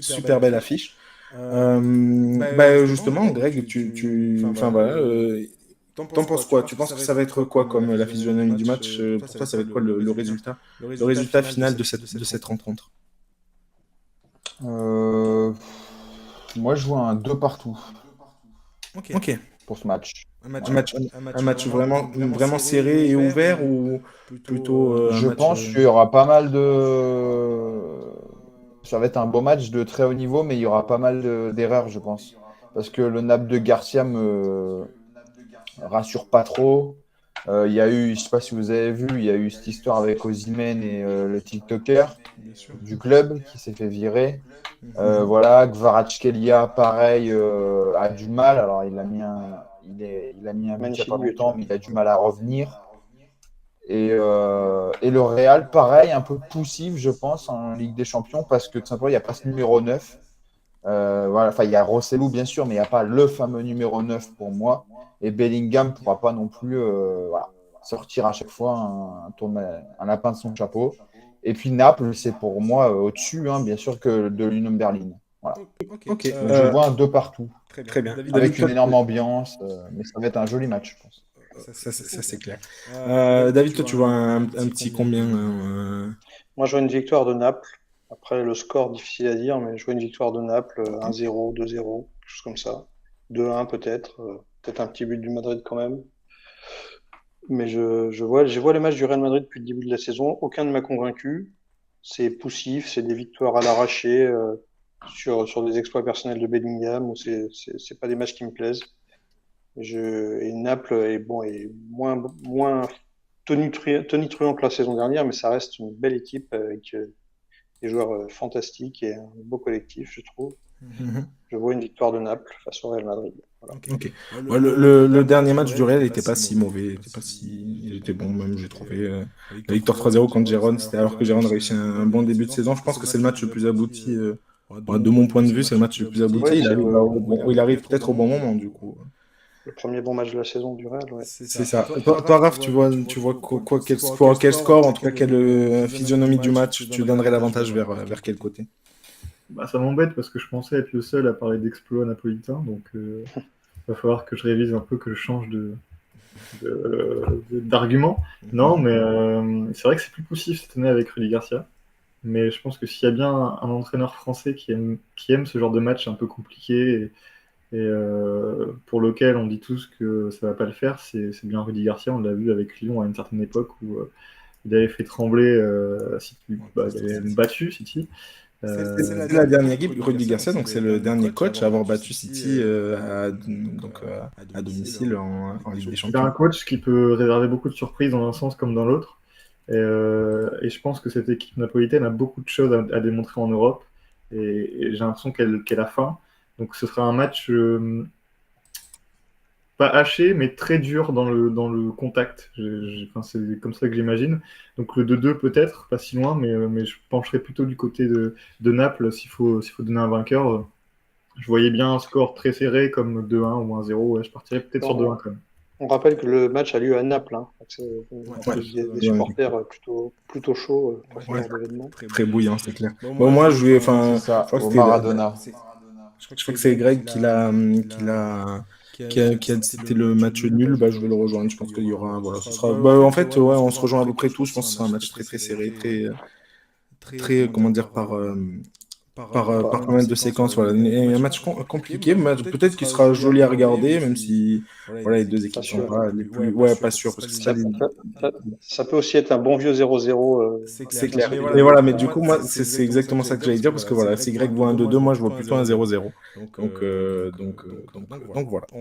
super belle affiche. Justement, Greg, enfin voilà, t'en penses quoi? Tu penses que ça va être quoi comme la physionomie du match? Pour toi, ça va être quoi le résultat final de cette rencontre? Euh, Moi, je vois un 2 partout Ok. pour ce match. Un Voilà. match, un match vraiment serré et ouvert ou plutôt un Je match. pense qu'il y aura pas mal de... Ça va être un beau match de très haut niveau, mais il y aura pas mal d'erreurs, je pense. Parce que le Nap de Garcia me rassure pas trop. Il y a eu, je sais pas si vous avez vu, il y a eu cette histoire avec Osimhen et le TikToker Bien sûr. du club qui s'est fait virer. Mhm. Voilà, Kvaratskhelia, pareil, a du mal. Alors, il a mis un but il n'y a Magnifique pas but, longtemps, ouais. mais il a du mal à revenir. Et le Real, pareil, un peu poussif, je pense, en Ligue des Champions, parce que tout simplement, il n'y a pas ce numéro 9. Voilà, enfin, il y a Rossellou, bien sûr, mais il n'y a pas le fameux numéro 9 pour moi. Et Bellingham ne pourra pas non plus voilà, sortir à chaque fois un lapin de son chapeau. Et puis Naples, c'est pour moi au-dessus, hein, bien sûr, que de l'Union Berlin. Voilà. Ok. Donc je vois un 2 partout, Très bien. David, avec une toi, énorme ambiance, mais ça va être un joli match, je pense. ça, c'est clair. David, toi, tu vois un petit combien Moi, je vois une victoire de Naples. Après, le score, difficile à dire, mais je vois une victoire de Naples, 1-0, 2-0, quelque chose comme ça. 2-1 peut-être. Peut-être un petit but du Madrid quand même. Mais je vois les matchs du Real Madrid depuis le début de la saison. Aucun ne m'a convaincu. C'est poussif, c'est des victoires à l'arraché sur des exploits personnels de Bellingham. Ou c'est pas des matchs qui me plaisent. Et Naples est moins tonitruant que la saison dernière, mais ça reste une belle équipe avec des joueurs fantastiques et un beau collectif, je trouve. Mhm. Je vois une victoire de Naples face au Real Madrid. Voilà. Ok. Ouais, le dernier match du Real n'était pas si mauvais. Il était bon, même, j'ai trouvé. La victoire 3-0 contre Gérone, c'était alors que Gérone réussit un bon début de saison. Je pense que c'est le match le plus abouti. Ouais, de mon point de vue, c'est le match le plus abouti. Ouais, Il c'est arrive, il arrive peut-être au bon moment, du coup. le premier bon match de la saison du Real. Ouais. C'est ça. Toi, Raph, tu vois quel score, en tout cas, quelle physionomie du match, tu donnerais l'avantage vers quel côté? Bah, ça m'embête parce que je pensais être le seul à parler d'exploit napolitain, donc va falloir que je révise un peu, que je change d'argument. Non, mais c'est vrai que c'est plus poussif cette année avec Rudy Garcia. Mais je pense que s'il y a bien un entraîneur français qui aime ce genre de match un peu compliqué pour lequel on dit tous que ça va pas le faire, c'est bien Rudy Garcia. On l'a vu avec Lyon à une certaine époque où il avait fait trembler City, il avait battu City. C'est la dernière équipe, Rudy Garcia, donc c'est le dernier coach à avoir battu City à domicile en Ligue des C'est un Champions. coach qui peut réserver beaucoup de surprises dans un sens comme dans l'autre. Et je pense que cette équipe napolitaine a beaucoup de choses à démontrer en Europe. Et j'ai l'impression qu'elle a faim. Donc ce sera un match pas haché, mais très dur dans le contact. Enfin, c'est comme ça que j'imagine. Donc le 2-2 peut-être, pas si loin, mais je pencherai plutôt du côté de Naples s'il faut donner un vainqueur. Je voyais bien un score très serré comme 2-1 ou 1-0. Ouais, je partirais peut-être sur 2-1 On, quand même. on rappelle que le match a lieu à Naples. Hein. Donc en Ouais, plus des ouais, supporters plutôt chauds pour ce ouais, genre d'événement. très bouillant, c'est clair. Bon, moi, C'est je ça, crois que au c'était, Maradona. je crois que c'est Greg qui a dit que c'était le match nul. Bah, je vais le rejoindre. Je pense qu'il y aura, voilà, ce sera. Bah, en fait, ouais, on se rejoint à peu près tous. Je pense que ce sera un match très serré, comment dire, par pas mal de séquences. Voilà. Et un match compliqué, peut-être qu'il sera joli à regarder, même si voilà, les deux Pas équipes sont sûr. pas les plus. Ouais, pas sûr, parce que c'est pas des. Ça peut aussi être un bon vieux 0-0 C'est bien clair. solide à Mais voilà, mais domicile. du coup, moi, c'est exactement ça que j'allais dire, parce que voilà, si Greg voit un 2-2, moi, je vois plutôt un 0-0. Donc voilà.